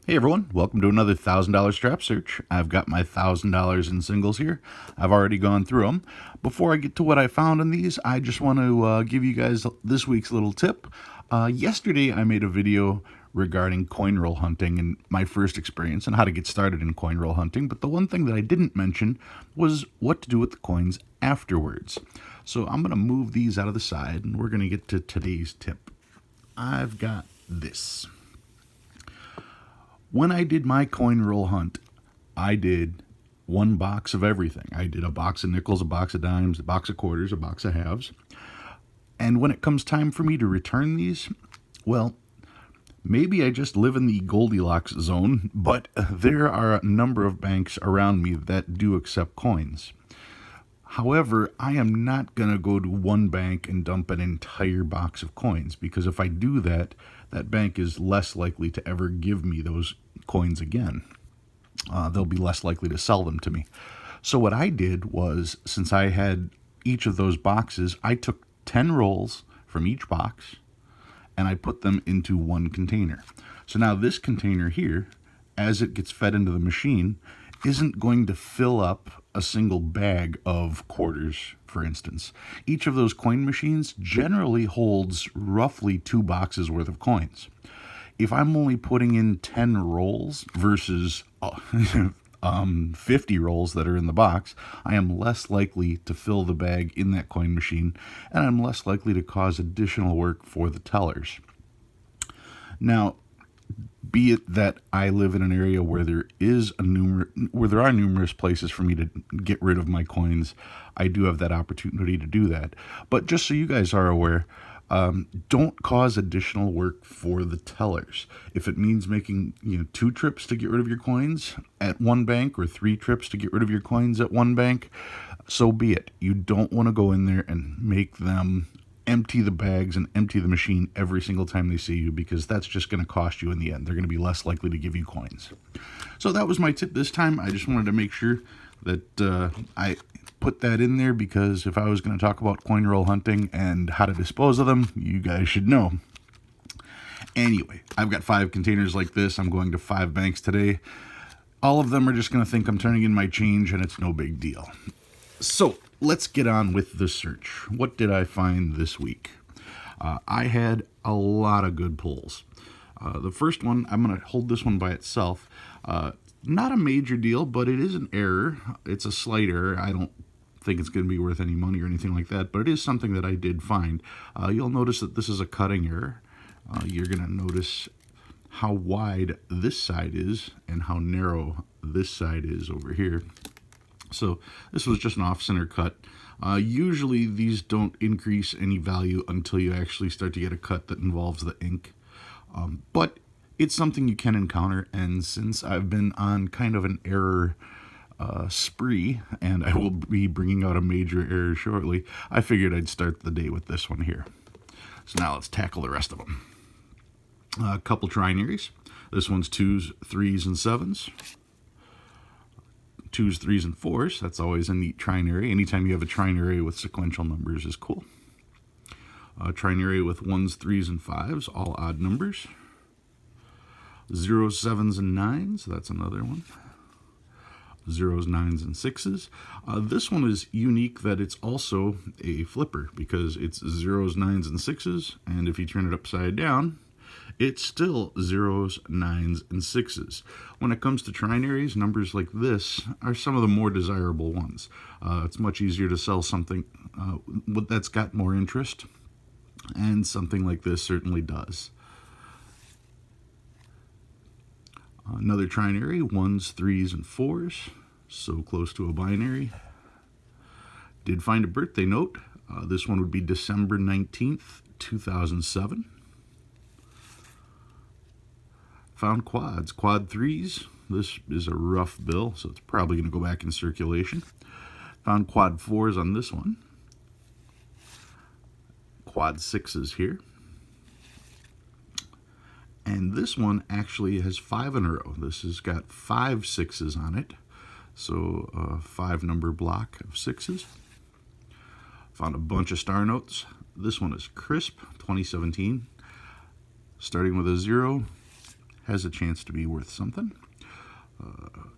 Hey everyone, welcome to another $1,000 strap search. I've got my $1,000 in singles here. I've already gone through them. Before I get to what I found in these, I just want to give you guys this week's little tip. Yesterday I made a video regarding coin roll hunting and my first experience and how to get started in coin roll hunting, but the one thing that I didn't mention was what to do with the coins afterwards. So I'm going to move these out of the side and we're going to get to today's tip. I've got this. When I did my coin roll hunt, I did one box of everything. I did a box of nickels, a box of dimes, a box of quarters, a box of halves. And when it comes time for me to return these, well, maybe I just live in the Goldilocks zone, but there are a number of banks around me that do accept coins. However, I am not going to go to one bank and dump an entire box of coins, because if I do that, that bank is less likely to ever give me those coins again. They'll be less likely to sell them to me. So what I did was, since I had each of those boxes, I took 10 rolls from each box and I put them into one container. So now this container here, as it gets fed into the machine, isn't going to fill up a single bag of quarters, for instance. Each of those coin machines generally holds roughly 2 boxes worth of coins. If I'm only putting in 10 rolls versus 50 rolls that are in the box, I am less likely to fill the bag in that coin machine, and I'm less likely to cause additional work for the tellers. Now, be it that I live in an area where there are numerous places for me to get rid of my coins, I do have that opportunity to do that. But just so you guys are aware, don't cause additional work for the tellers. If it means making 2 trips to get rid of your coins at one bank or 3 trips to get rid of your coins at one bank, so be it. You don't want to go in there and make them empty the bags and empty the machine every single time they see you, because that's just going to cost you in the end. They're going to be less likely to give you coins. So that was my tip this time. I just wanted to make sure that I put that in there, because if I was going to talk about coin roll hunting and how to dispose of them, you guys should know. Anyway, I've got 5 containers like this. I'm going to 5 banks today. All of them are just going to think I'm turning in my change, and it's no big deal. So let's get on with the search. What did I find this week? I had a lot of good pulls. The first one, I'm going to hold this one by itself. Not a major deal, but it is an error. It's a slight error. I don't think it's going to be worth any money or anything like that, but it is something that I did find. You'll notice that this is a cutting error. You're going to notice how wide this side is and how narrow this side is over here. So this was just an off-center cut. Usually these don't increase any value until you actually start to get a cut that involves the ink. But it's something you can encounter, and since I've been on kind of an error spree, and I will be bringing out a major error shortly, I figured I'd start the day with this one here. So now let's tackle the rest of them. A couple trinaries. This one's 2s, 3s, and 7s. 2s, 3s, and 4s. That's always a neat trinary. Anytime you have a trinary with sequential numbers is cool. A trinary with 1s, 3s, and 5s, all odd numbers. 0s, 7s, and 9s. That's another one. 0s, 9s, and 6s. This one is unique that it's also a flipper, because it's 0s, 9s, and 6s, and if you turn it upside down, it's still 0s, 9s, and 6s. When it comes to trinaries, numbers like this are some of the more desirable ones. It's much easier to sell something that's got more interest, and something like this certainly does. Another trinary, 1s, 3s, and 4s, so close to a binary. Did find a birthday note. This one would be December 19th, 2007. Found quads, quad 3s. This is a rough bill, so it's probably going to go back in circulation. Found quad 4s on this one. Quad 6s here. And this one actually has 5 in a row. This has got 5 6s on it. So a 5 number block of 6s. Found a bunch of star notes. This one is crisp, 2017. Starting with a 0, has a chance to be worth something.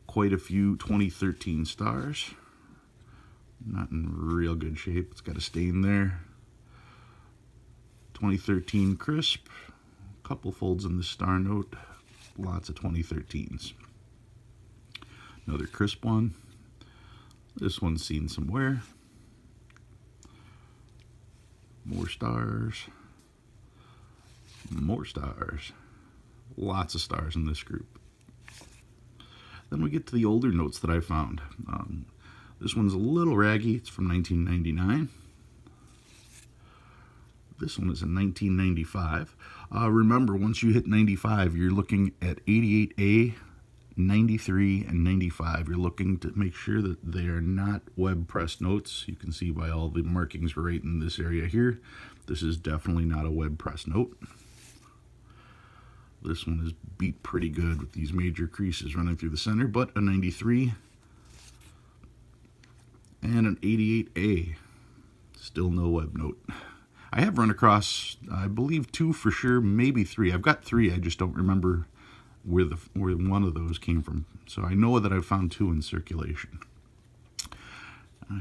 Quite a few 2013 stars. Not in real good shape. It's got a stain there. 2013 crisp. A couple folds in the star note. Lots of 2013s. Another crisp one. This one's seen some wear. More stars. More stars. Lots of stars in this group. Then we get to the older notes that I found. This one's a little raggy. It's from 1999. This one is in 1995. Remember, once you hit 95, you're looking at 88A, 93, and 95. You're looking to make sure that they are not web press notes. You can see by all the markings right in this area here. This is definitely not a web press note. This one is beat pretty good with these major creases running through the center, but a 93 and an 88A. Still no web note. I have run across, I believe, 2 for sure, maybe 3. I've got 3, I just don't remember where one of those came from. So I know that I've found 2 in circulation.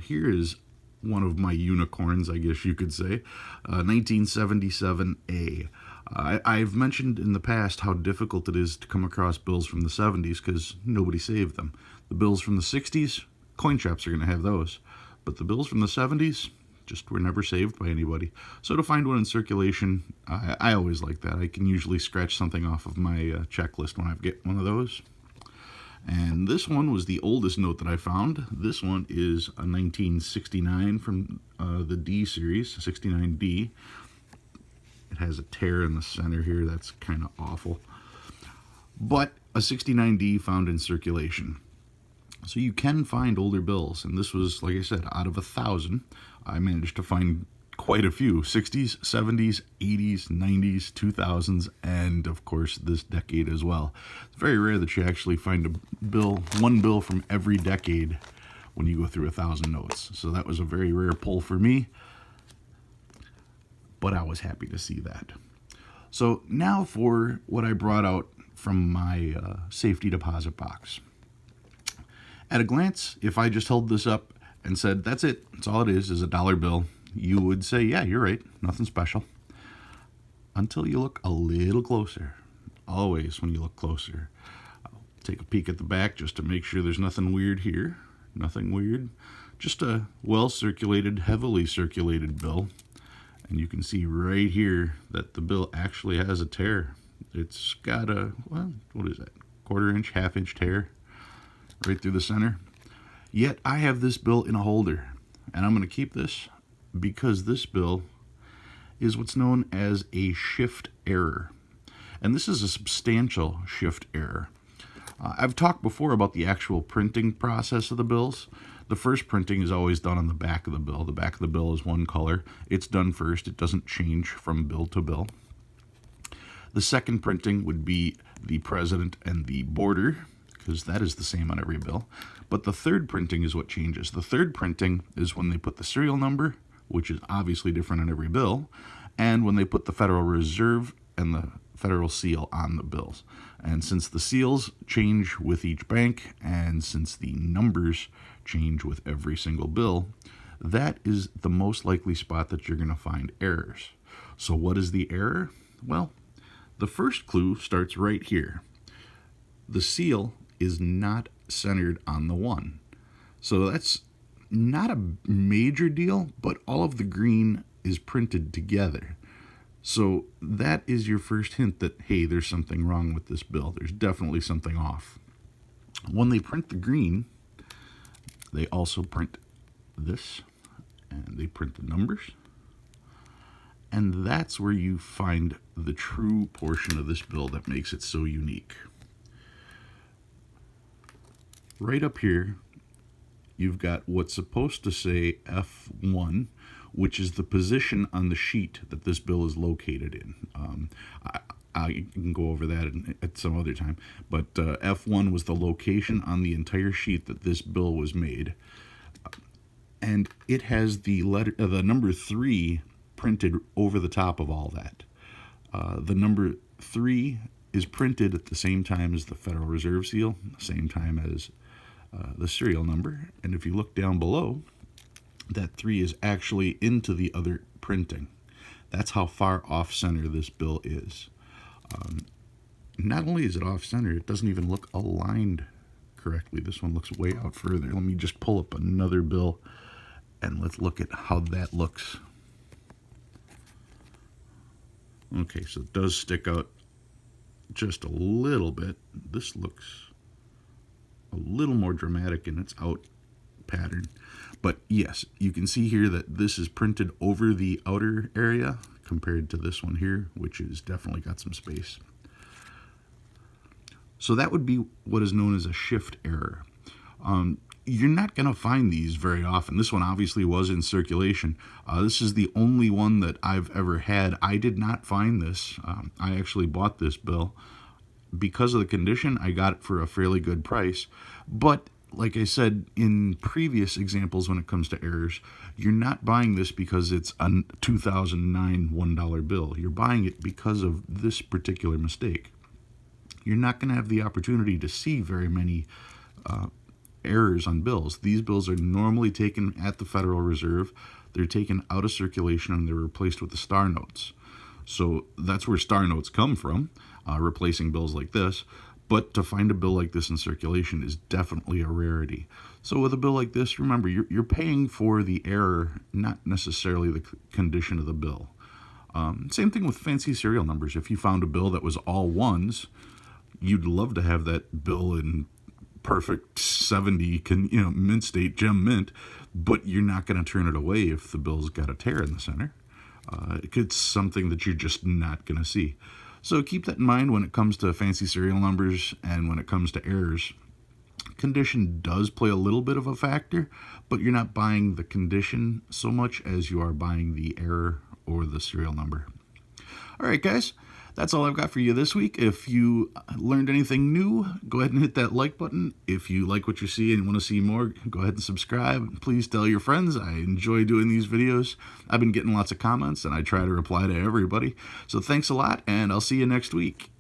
Here is one of my unicorns, I guess you could say, 1977A. I've mentioned in the past how difficult it is to come across bills from the 70s because nobody saved them. The bills from the 60s, coin shops are going to have those. But the bills from the 70s just were never saved by anybody. So to find one in circulation, I always like that. I can usually scratch something off of my checklist when I get one of those. And this one was the oldest note that I found. This one is a 1969 from the D series, 69D. It has a tear in the center here. That's kind of awful. But a 69D found in circulation. So you can find older bills. And this was, like I said, out of 1,000, I managed to find quite a few. 60s, 70s, 80s, 90s, 2000s, and of course this decade as well. It's very rare that you actually find a bill, one bill from every decade when you go through 1,000 notes. So that was a very rare pull for me. But I was happy to see that. So now for what I brought out from my safety deposit box. At a glance, if I just held this up and said, that's it, that's all it is a dollar bill, you would say, yeah, you're right, nothing special. Until you look a little closer. Always when you look closer. I'll take a peek at the back just to make sure there's nothing weird here. Nothing weird. Just a well-circulated, heavily circulated bill. And you can see right here that the bill actually has a tear. It's got a, well, what is that? 1/4 inch, 1/2 inch tear right through the center. Yet I have this bill in a holder. And I'm going to keep this because this bill is what's known as a shift error. And this is a substantial shift error. I've talked before about the actual printing process of the bills. The first printing is always done on the back of the bill. The back of the bill is one color. It's done first. It doesn't change from bill to bill. The second printing would be the president and the border, because that is the same on every bill. But the third printing is what changes. The third printing is when they put the serial number, which is obviously different on every bill, and when they put the Federal Reserve and the federal seal on the bills. And since the seals change with each bank, and since the numbers change with every single bill, that is the most likely spot that you're going to find errors. So what is the error? Well, the first clue starts right here. The seal is not centered on the 1. So that's not a major deal, but all of the green is printed together. So that is your first hint that, hey, there's something wrong with this bill. There's definitely something off. When they print the green, they also print this, and they print the numbers. And that's where you find the true portion of this bill that makes it so unique. Right up here, you've got what's supposed to say F1, which is the position on the sheet that this bill is located in. I can go over that at some other time. But F1 was the location on the entire sheet that this bill was made. And it has the number 3 printed over the top of all that. The number 3 is printed at the same time as the Federal Reserve seal, the same time as the serial number. And if you look down below, that 3 is actually into the other printing. That's how far off center this bill is. Not only is it off center, it doesn't even look aligned correctly. This one looks way out further. Let me just pull up another bill and let's look at how that looks. Okay, so it does stick out just a little bit. This looks a little more dramatic in its out pattern. But yes, you can see here that this is printed over the outer area compared to this one here, which is definitely got some space. So that would be what is known as a shift error. You're not going to find these very often. This one obviously was in circulation. This is the only one that I've ever had. I did not find this. I actually bought this bill. Because of the condition, I got it for a fairly good price. But like I said in previous examples when it comes to errors, you're not buying this because it's a 2009 $1 bill. You're buying it because of this particular mistake. You're not going to have the opportunity to see very many errors on bills. These bills are normally taken at the Federal Reserve. They're taken out of circulation and they're replaced with the star notes. So that's where star notes come from, replacing bills like this. But to find a bill like this in circulation is definitely a rarity. So with a bill like this, remember, you're paying for the error, not necessarily the condition of the bill. Same thing with fancy serial numbers. If you found a bill that was all ones, you'd love to have that bill in perfect 70 mint state, gem mint, but you're not going to turn it away if the bill's got a tear in the center. It's something that you're just not going to see. So keep that in mind when it comes to fancy serial numbers and when it comes to errors. Condition does play a little bit of a factor, but you're not buying the condition so much as you are buying the error or the serial number. All right, guys. That's all I've got for you this week. If you learned anything new, go ahead and hit that like button. If you like what you see and want to see more, go ahead and subscribe. Please tell your friends. I enjoy doing these videos. I've been getting lots of comments, and I try to reply to everybody. So thanks a lot, and I'll see you next week.